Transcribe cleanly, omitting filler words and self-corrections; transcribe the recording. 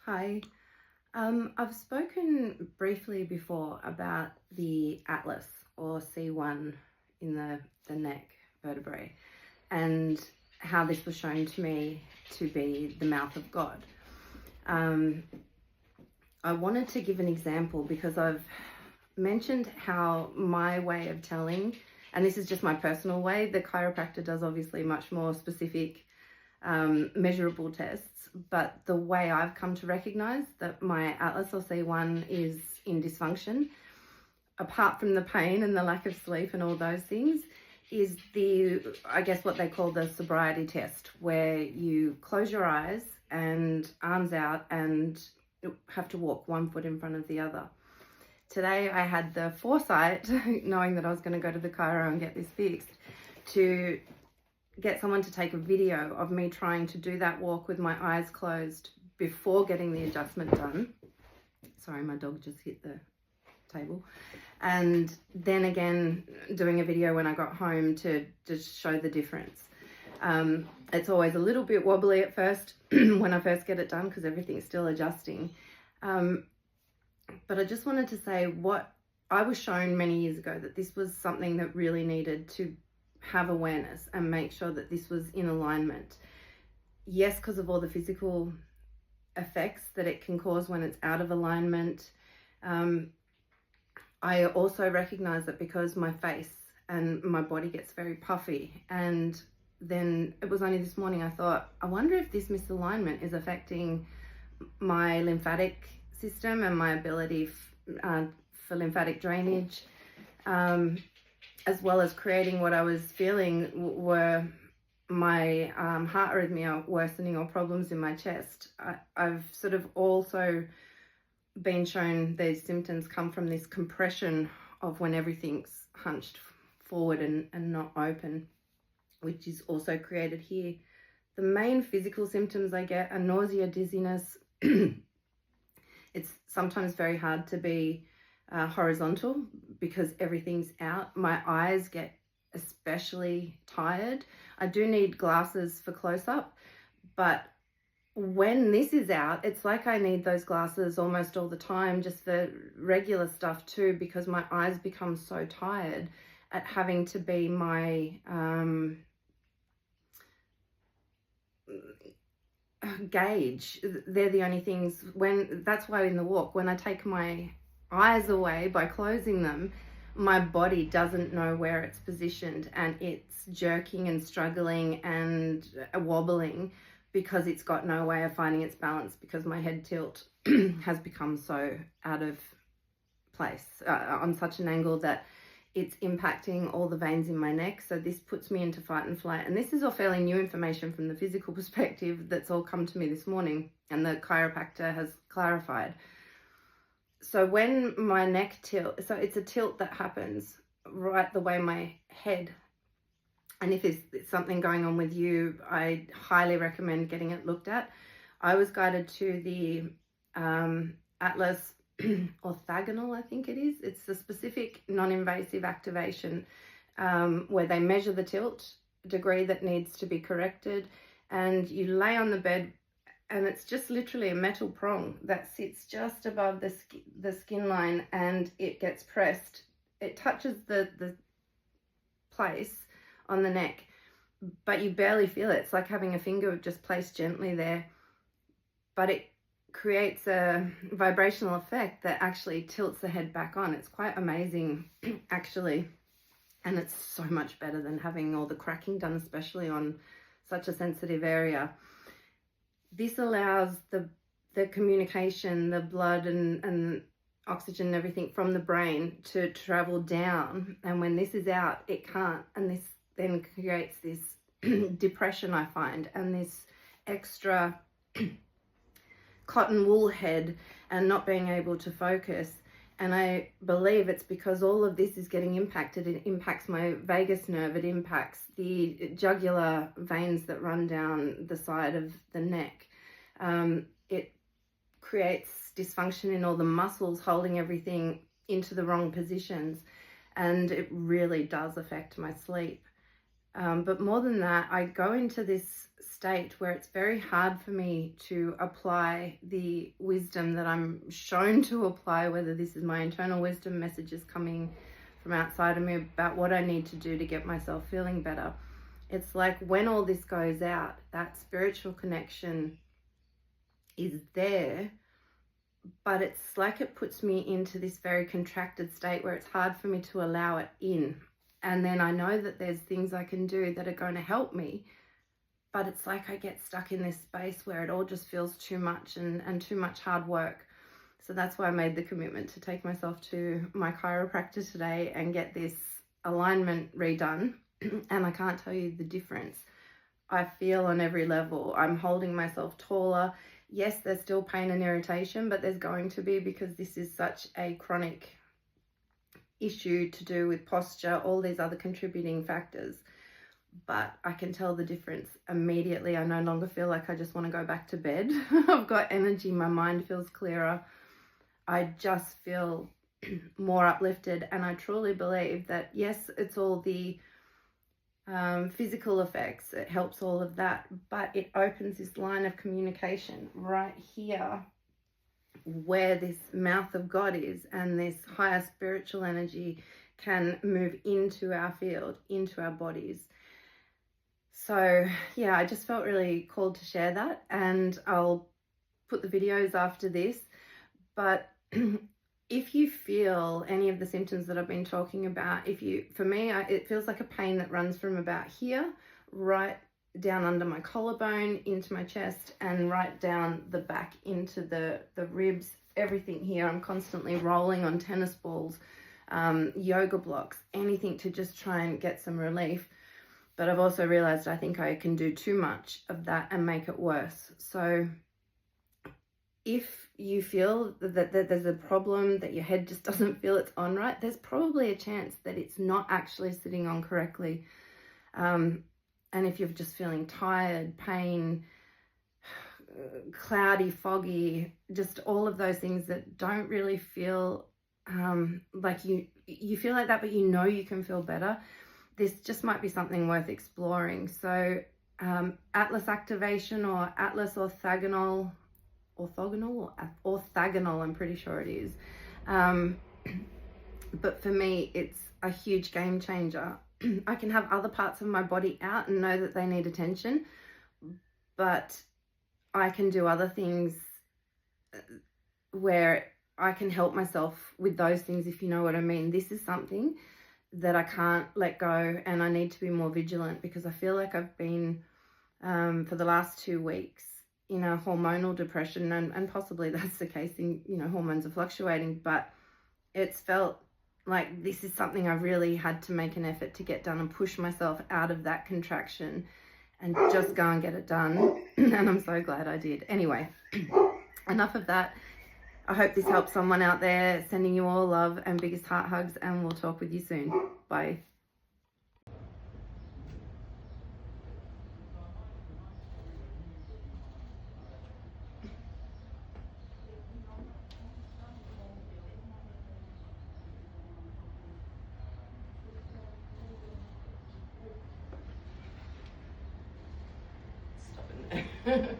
Hi. I've spoken briefly before about the atlas or C1 in the neck vertebrae and how this was shown to me to be the mouth of God. I wanted to give an example because I've mentioned how my way of telling, and this is just my personal way, the chiropractor does obviously much more specific measurable tests, but the way I've come to recognize that my atlas or C1 is in dysfunction, apart from the pain and the lack of sleep and all those things, is I guess what they call the sobriety test, where you close your eyes and arms out and have to walk one foot in front of the other. Today I had the foresight, knowing that I was going to go to the chiro and get this fixed, to get someone to take a video of me trying to do that walk with my eyes closed before getting the adjustment done. Sorry, my dog just hit the table. And then again, doing a video when I got home to just show the difference. It's always a little bit wobbly at first when I first get it done because everything's still adjusting. But I just wanted to say what I was shown many years ago, that this was something that really needed to have awareness and make sure that this was in alignment. Yes, because of all the physical effects that it can cause when it's out of alignment. I also recognize that because my face and my body gets very puffy, and then it was only this morning I thought, I wonder if this misalignment is affecting my lymphatic system and my ability for lymphatic drainage, as well as creating what I was feeling were my heart arrhythmia worsening or problems in my chest. I've sort of also been shown these symptoms come from this compression of when everything's hunched forward and not open, which is also created here. The main physical symptoms I get are nausea, dizziness. It's sometimes very hard to be horizontal because everything's out. My eyes get especially tired. I do need glasses for close-up, but when this is out, it's like I need those glasses almost all the time, just the regular stuff too, because my eyes become so tired at having to be my gauge. They're the only things. That's why in the walk, when I take my eyes away by closing them, my body doesn't know where it's positioned, and it's jerking and struggling and wobbling because it's got no way of finding its balance, because my head tilt has become so out of place on such an angle that it's impacting all the veins in my neck. So this puts me into fight and flight. And this is all fairly new information from the physical perspective that's all come to me this morning, and the chiropractor has clarified. So when my neck tilt, so it's a tilt that happens right the way my head, and if there's something going on with you, I highly recommend getting it looked at. I was guided to the Atlas orthogonal, I think it is. It's a specific non-invasive activation where they measure the tilt degree that needs to be corrected, and you lay on the bed, and it's just literally a metal prong that sits just above the skin line, and it gets pressed. It touches the place on the neck, but you barely feel it. It's like having a finger just placed gently there, but it creates a vibrational effect that actually tilts the head back on. It's quite amazing actually, and it's so much better than having all the cracking done, especially on such a sensitive area. This allows the communication, the blood and oxygen and everything from the brain to travel down, and when this is out, it can't, and this then creates this depression, I find, and this extra cotton wool head and not being able to focus. And I believe it's because all of this is getting impacted. It impacts my vagus nerve, it impacts the jugular veins that run down the side of the neck. It creates dysfunction in all the muscles holding everything into the wrong positions, and it really does affect my sleep. But more than that, I go into this state where it's very hard for me to apply the wisdom that I'm shown to apply, whether this is my internal wisdom, messages coming from outside of me about what I need to do to get myself feeling better. It's like when all this goes out, that spiritual connection is there, but it's like it puts me into this very contracted state where it's hard for me to allow it in. And then I know that there's things I can do that are going to help me, but it's like I get stuck in this space where it all just feels too much and too much hard work. So that's why I made the commitment to take myself to my chiropractor today and get this alignment redone. And I can't tell you the difference I feel on every level. I'm holding myself taller. Yes, there's still pain and irritation, but there's going to be, because this is such a chronic issue to do with posture, all these other contributing factors. But I can tell the difference immediately. I no longer feel like I just want to go back to bed. I've got energy. My mind feels clearer. I just feel more uplifted. And I truly believe that, yes, it's all the physical effects. It helps all of that. But it opens this line of communication right here where this mouth of God is, and this higher spiritual energy can move into our field, into our bodies. So yeah, I just felt really called to share that, and I'll put the videos after this. But if you feel any of the symptoms that I've been talking about, for me, it feels like a pain that runs from about here, right down under my collarbone, into my chest, and right down the back into the ribs, everything here. I'm constantly rolling on tennis balls, yoga blocks, anything to just try and get some relief. But I've also realized I think I can do too much of that and make it worse. So if you feel that there's a problem, that your head just doesn't feel it's on right, there's probably a chance that it's not actually sitting on correctly. And if you're just feeling tired, pain, cloudy, foggy, just all of those things that don't really feel like you feel like that, but you know you can feel better, this just might be something worth exploring. So Atlas activation, or Atlas orthogonal, I'm pretty sure it is. But for me, it's a huge game changer. I can have other parts of my body out and know that they need attention, but I can do other things where I can help myself with those things, if you know what I mean. This is something that I can't let go, and I need to be more vigilant, because I feel like I've been, for the last 2 weeks, in a hormonal depression, and possibly that's the case in, hormones are fluctuating, but it's felt like this is something I really had to make an effort to get done and push myself out of that contraction and just go and get it done. And I'm so glad I did. Anyway, enough of that. I hope this helps someone out there. Sending you all love and biggest heart hugs, and we'll talk with you soon. Bye. Stop it.